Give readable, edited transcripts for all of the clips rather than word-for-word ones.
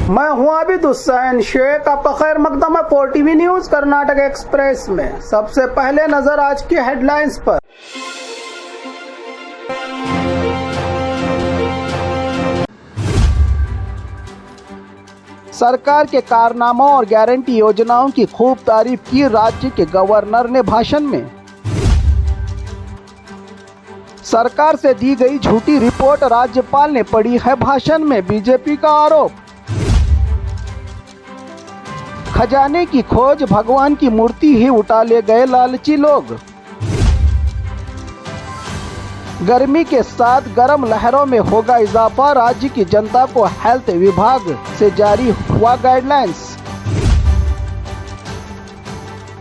मैं हूं आबिद हुसैन शेख। आपका खैर मकदम है 4TV न्यूज कर्नाटक एक्सप्रेस में। सबसे पहले नजर आज की हेडलाइंस पर। सरकार के कारनामों और गारंटी योजनाओं की खूब तारीफ की राज्य के गवर्नर ने भाषण में। सरकार से दी गई झूठी रिपोर्ट राज्यपाल ने पढ़ी है भाषण में बीजेपी का आरोप। खजाने की खोज भगवान की मूर्ति ही उठा ले गए लालची लोग। गर्मी के साथ गर्म लहरों में होगा इजाफा, राज्य की जनता को हेल्थ विभाग से जारी हुआ गाइडलाइंस।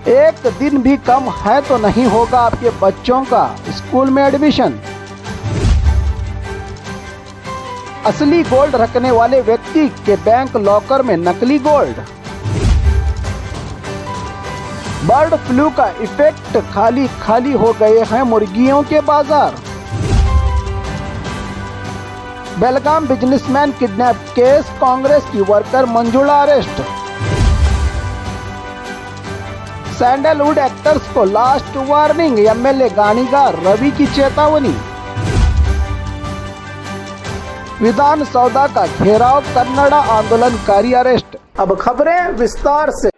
एक दिन भी कम है तो नहीं होगा आपके बच्चों का स्कूल में एडमिशन। असली गोल्ड रखने वाले व्यक्ति के बैंक लॉकर में नकली गोल्ड। बर्ड फ्लू का इफेक्ट खाली खाली हो गए हैं मुर्गियों के बाजार। बेलगाम बिजनेसमैन किडनैप केस, कांग्रेस की worker Manjula arrest. Sandalwood actors को लास्ट वार्निंग, एमएलए गानीगार रवि की चेतावनी। विधान सौदा का घेराव, कन्नड़ा आंदोलनकारी अरेस्ट। अब खबरें विस्तार से।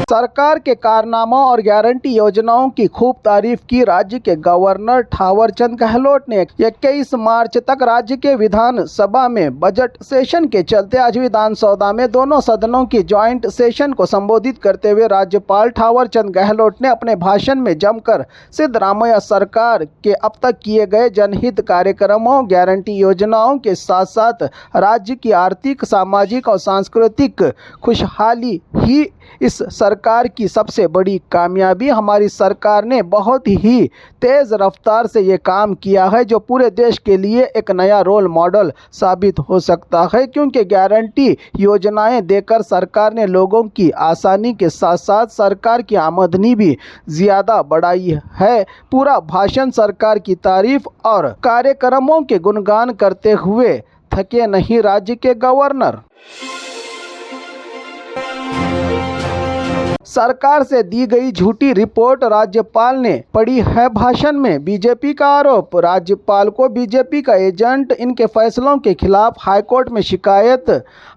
सरकार के कारनामों और गारंटी योजनाओं की खूब तारीफ की राज्य के गवर्नर थावरचंद गहलोत ने 21 मार्च तक राज्य के विधानसभा में बजट सेशन के चलते आज विधानसभा में दोनों सदनों की ज्वाइंट सेशन को संबोधित करते हुए राज्यपाल थावरचंद गहलोत ने अपने भाषण में जमकर सिद्धरामैया सरकार के अब तक किए गए जनहित कार्यक्रमों, गारंटी योजनाओं के साथ साथ राज्य की आर्थिक, सामाजिक और सांस्कृतिक खुशहाली ही इस सरकार की सबसे बड़ी कामयाबी। हमारी सरकार ने बहुत ही तेज़ रफ्तार से ये काम किया है जो पूरे देश के लिए एक नया रोल मॉडल साबित हो सकता है, क्योंकि गारंटी योजनाएं देकर सरकार ने लोगों की आसानी के साथ साथ सरकार की आमदनी भी ज़्यादा बढ़ाई है। पूरा भाषण सरकार की तारीफ और कार्यक्रमों के गुणगान करते हुए थके नहीं राज्य के गवर्नर। सरकार से दी गई झूठी रिपोर्ट राज्यपाल ने पढ़ी है भाषण में बीजेपी का आरोप। राज्यपाल को बीजेपी का एजेंट, इनके फैसलों के खिलाफ हाईकोर्ट में शिकायत।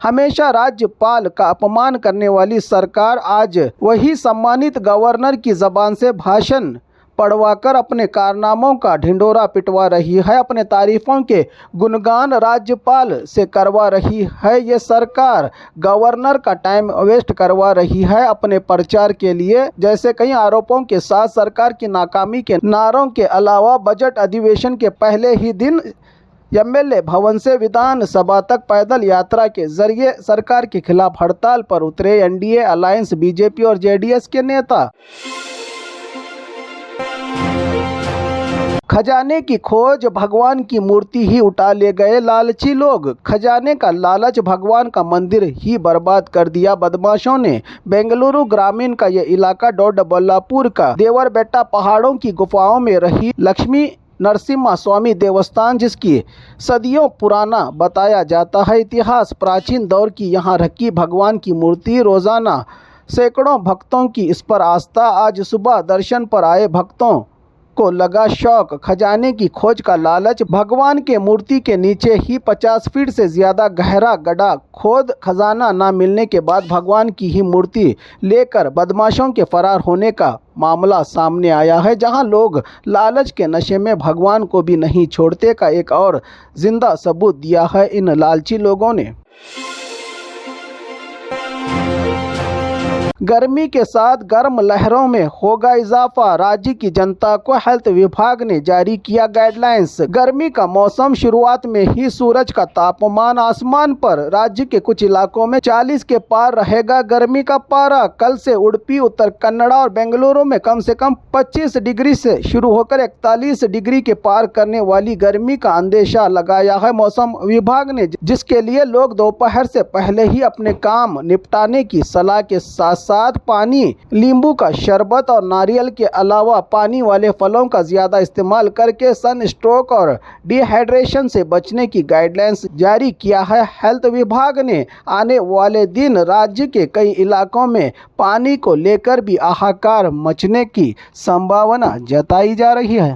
हमेशा राज्यपाल का अपमान करने वाली सरकार आज वही सम्मानित गवर्नर की जबान से भाषण पढ़वाकर अपने कारनामों का ढिंढोरा पिटवा रही है, अपने तारीफों के गुणगान राज्यपाल से करवा रही है। ये सरकार गवर्नर का टाइम वेस्ट करवा रही है अपने प्रचार के लिए। जैसे कई आरोपों के साथ सरकार की नाकामी के नारों के अलावा बजट अधिवेशन के पहले ही दिन एमएलए भवन से विधानसभा तक पैदल यात्रा के जरिए सरकार के खिलाफ हड़ताल पर उतरे एनडीए अलायंस बीजेपी और जेडीएस के नेता। खजाने की खोज भगवान की मूर्ति ही उठा ले गए लालची लोग। खजाने का लालच भगवान का मंदिर ही बर्बाद कर दिया बदमाशों ने। बेंगलुरु ग्रामीण का ये इलाका डोडबल्लापुर का देवरबेट्टा पहाड़ों की गुफाओं में रही लक्ष्मी नरसिम्हा स्वामी देवस्थान, जिसकी सदियों पुराना बताया जाता है इतिहास। प्राचीन दौर की यहाँ रखी भगवान की मूर्ति, रोजाना सैकड़ों भक्तों की इस पर आस्था। आज सुबह दर्शन पर आए भक्तों को लगा शौक। खजाने की खोज का लालच। भगवान के मूर्ति के नीचे ही 50 फीट से ज़्यादा गहरा गड्ढा खोद खजाना न मिलने के बाद भगवान की ही मूर्ति लेकर बदमाशों के फरार होने का मामला सामने आया है, जहां लोग लालच के नशे में भगवान को भी नहीं छोड़ते का एक और जिंदा सबूत दिया है इन लालची लोगों ने। गर्मी के साथ गर्म लहरों में होगा इजाफा, राज्य की जनता को हेल्थ विभाग ने जारी किया गाइडलाइंस। गर्मी का मौसम, शुरुआत में ही सूरज का तापमान आसमान पर। राज्य के कुछ इलाकों में 40 के पार रहेगा गर्मी का पारा। कल से उडुपी, उत्तर कन्नड़ा और बेंगलुरु में कम से कम 25 डिग्री से शुरू होकर 41 डिग्री के पार करने वाली गर्मी का अंदेशा लगाया है मौसम विभाग ने, जिसके लिए लोग दोपहर से पहले ही अपने काम निपटाने की सलाह के साथ साथ पानी, नींबू का शरबत और नारियल के अलावा पानी वाले फलों का ज़्यादा इस्तेमाल करके सनस्ट्रोक और डिहाइड्रेशन से बचने की गाइडलाइंस जारी किया है। हेल्थ विभाग ने आने वाले दिन राज्य के कई इलाकों में पानी को लेकर भी हाहाकार मचने की संभावना जताई जा रही है।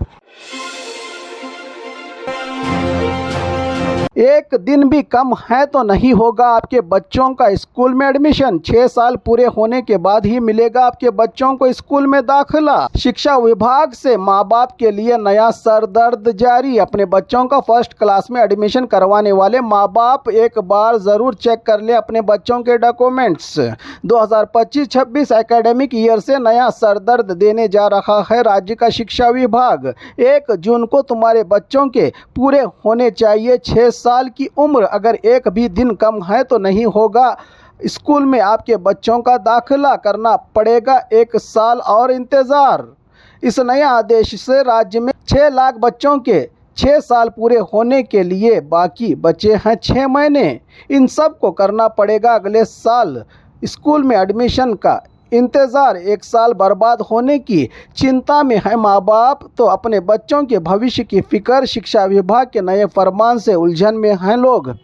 एक दिन भी कम है तो नहीं होगा आपके बच्चों का स्कूल में एडमिशन। 6 साल पूरे होने के बाद ही मिलेगा आपके बच्चों को स्कूल में दाखिला। शिक्षा विभाग से मां बाप के लिए नया सरदर्द जारी। अपने बच्चों का फर्स्ट क्लास में एडमिशन करवाने वाले मां बाप एक बार जरूर चेक कर ले अपने बच्चों के डॉक्यूमेंट्स। 2025-26 एकेडमिक ईयर से नया सरदर्द देने जा रहा है राज्य का शिक्षा विभाग। 1 जून को तुम्हारे बच्चों के पूरे होने चाहिए 6 साल की उम्र। अगर एक भी दिन कम है तो नहीं होगा स्कूल में आपके बच्चों का दाखिला, करना पड़ेगा 1 साल और इंतज़ार। इस नए आदेश से राज्य में 6 लाख बच्चों के 6 साल पूरे होने के लिए बाकी बचे हैं 6 महीने। इन सब को करना पड़ेगा अगले साल। स्कूल में एडमिशन का इंतज़ार, 1 साल बर्बाद होने की चिंता में है माँ बाप तो अपने बच्चों के भविष्य की फिक्र। शिक्षा विभाग के नए फरमान से उलझन में हैं लोग।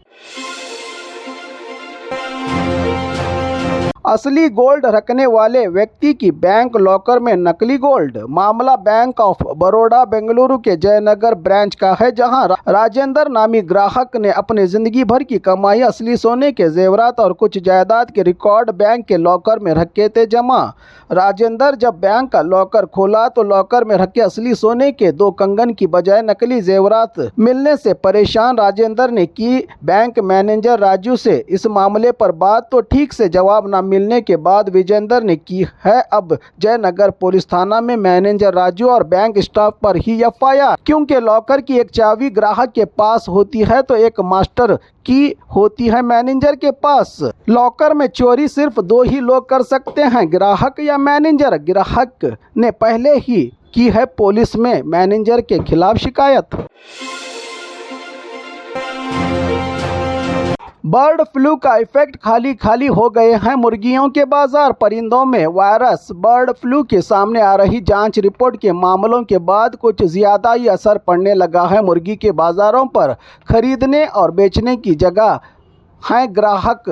असली गोल्ड रखने वाले व्यक्ति की बैंक लॉकर में नकली गोल्ड। मामला बैंक ऑफ बड़ौदा बेंगलुरु के जयनगर ब्रांच का है, जहां राजेंद्र नामी ग्राहक ने अपने जिंदगी भर की कमाई, असली सोने के जेवरात और कुछ जायदाद के रिकॉर्ड बैंक के लॉकर में रखे थे जमा। राजेंद्र जब बैंक का लॉकर खोला तो लॉकर में रखे असली सोने के 2 कंगन की बजाय नकली जेवरात मिलने से परेशान राजेंद्र ने की बैंक मैनेजर राजू से इस मामले पर बात, तो ठीक से जवाब न मिलने के बाद विजेंद्र ने की है अब जयनगर पुलिस थाना में मैनेजर राजू और बैंक स्टाफ पर ही एफआईआर। क्योंकि लॉकर की एक चाबी ग्राहक के पास होती है तो एक मास्टर की होती है मैनेजर के पास। लॉकर में चोरी सिर्फ 2 ही लोग कर सकते हैं, ग्राहक या मैनेजर। ग्राहक ने पहले ही की है पुलिस में मैनेजर के खिलाफ शिकायत। बर्ड फ्लू का इफेक्ट खाली हो गए हैं मुर्गियों के बाजार। परिंदों में वायरस बर्ड फ्लू के सामने आ रही जांच रिपोर्ट के मामलों के बाद कुछ ज़्यादा ही असर पड़ने लगा है मुर्गी के बाज़ारों पर। खरीदने और बेचने की जगह हैं ग्राहक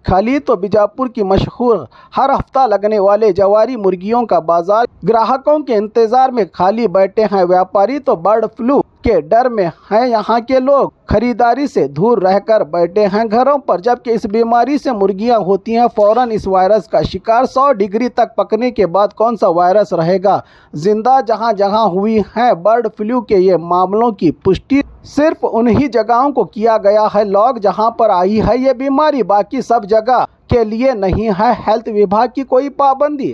खाली तो बीजापुर की मशहूर हर हफ्ता लगने वाले जवारी मुर्गियों का बाजार ग्राहकों के इंतज़ार में खाली बैठे हैं। व्यापारी तो बर्ड फ्लू के डर में हैं, यहाँ के लोग खरीदारी से दूर रहकर बैठे हैं घरों पर। जबकि इस बीमारी से मुर्गियां होती हैं फौरन इस वायरस का शिकार। 100 डिग्री तक पकने के बाद कौन सा वायरस रहेगा जिंदा। जहां जहां हुई है बर्ड फ्लू के ये मामलों की पुष्टि सिर्फ उन्हीं जगहों को किया गया है लॉग जहां पर आई है ये बीमारी, बाकी सब जगह के लिए नहीं है हेल्थ विभाग की कोई पाबंदी।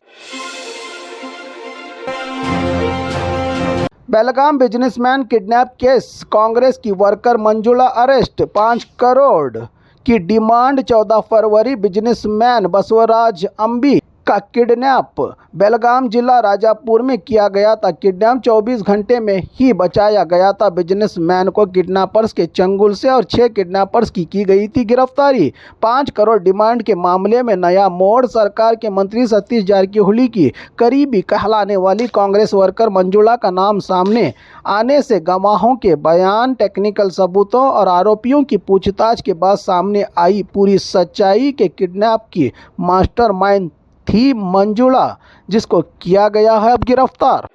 बेलगाम बिजनेसमैन किडनैप केस, कांग्रेस की वर्कर मंजुला अरेस्ट। 5 करोड़ की डिमांड 14 फरवरी बिजनेसमैन बसवराज अंबी का किडनैप बेलगाम जिला राजापुर में किया गया था। किडनैप 24 घंटे में ही बचाया गया था बिजनेसमैन को किडनैपर्स के चंगुल से और 6 किडनैपर्स की गई थी गिरफ्तारी। 5 करोड़ डिमांड के मामले में नया मोड़। सरकार के मंत्री सतीश जारकिहोली की करीबी कहलाने वाली कांग्रेस वर्कर मंजुला का नाम सामने आने से गवाहों के बयान, टेक्निकल सबूतों और आरोपियों की पूछताछ के बाद सामने आई पूरी सच्चाई के किडनैप की मास्टरमाइंड थी मंजुला, जिसको किया गया है अब गिरफ्तार।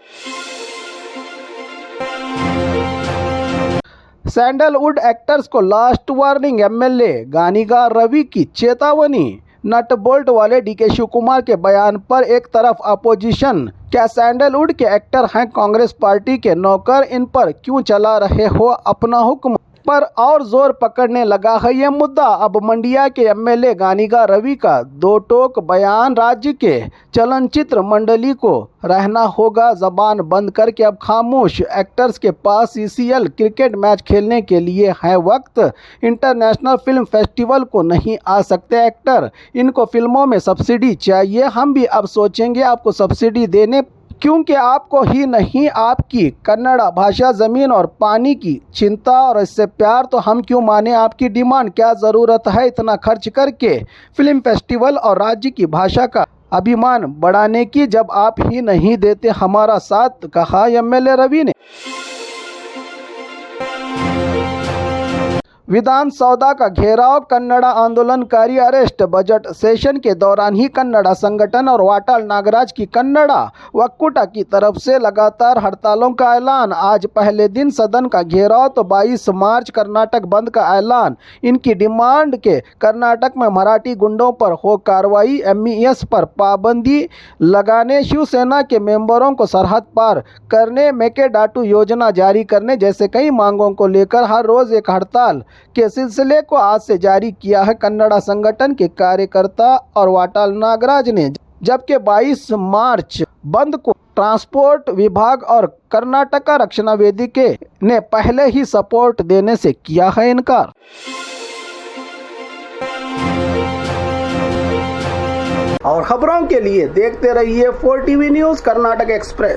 सैंडलवुड एक्टर्स को लास्ट वार्निंग, एमएलए गानिगा रवि की चेतावनी। नट बोल्ट वाले डीके शिव कुमार के बयान पर एक तरफ अपोजिशन, क्या सैंडलवुड के एक्टर हैं कांग्रेस पार्टी के नौकर, इन पर क्यों चला रहे हो अपना हुक्म, पर और जोर पकड़ने लगा है ये मुद्दा। अब मंडिया के एमएलए गानिगा रवि का 2 टोक बयान। राज्य के चलनचित्र मंडली को रहना होगा जबान बंद करके अब खामोश। एक्टर्स के पास सीसीएल क्रिकेट मैच खेलने के लिए है वक्त। इंटरनेशनल फिल्म फेस्टिवल को नहीं आ सकते एक्टर, इनको फिल्मों में सब्सिडी चाहिए। हम भी अब सोचेंगे आपको सब्सिडी देने, क्योंकि आपको ही नहीं आपकी कन्नड़ भाषा, ज़मीन और पानी की चिंता और इससे प्यार, तो हम क्यों माने आपकी डिमांड। क्या ज़रूरत है इतना खर्च करके फिल्म फेस्टिवल और राज्य की भाषा का अभिमान बढ़ाने की जब आप ही नहीं देते हमारा साथ, कहा एमएलए रवि ने। विधान सौदा का घेराव, कन्नड़ा आंदोलनकारी अरेस्ट। बजट सेशन के दौरान ही कन्नड़ा संगठन और वाटाल नागराज की कन्नड़ा वक्कुटा की तरफ से लगातार हड़तालों का ऐलान। आज पहले दिन सदन का घेराव तो 22 मार्च कर्नाटक बंद का ऐलान। इनकी डिमांड के कर्नाटक में मराठी गुंडों पर हो कार्रवाई, एमईएस पर पाबंदी लगाने, शिवसेना के मेंबरों को सरहद पार करने, मेकेडाटू योजना जारी करने जैसे कई मांगों को लेकर हर रोज एक हड़ताल के सिलसिले को आज से जारी किया है कन्नड़ा संगठन के कार्यकर्ता और वाटाल नागराज ने। जबकि 22 मार्च बंद को ट्रांसपोर्ट विभाग और कर्नाटका रक्षणा वेदिके ने पहले ही सपोर्ट देने से किया है इनकार। और खबरों के लिए देखते रहिए 4 टीवी न्यूज़ कर्नाटक एक्सप्रेस।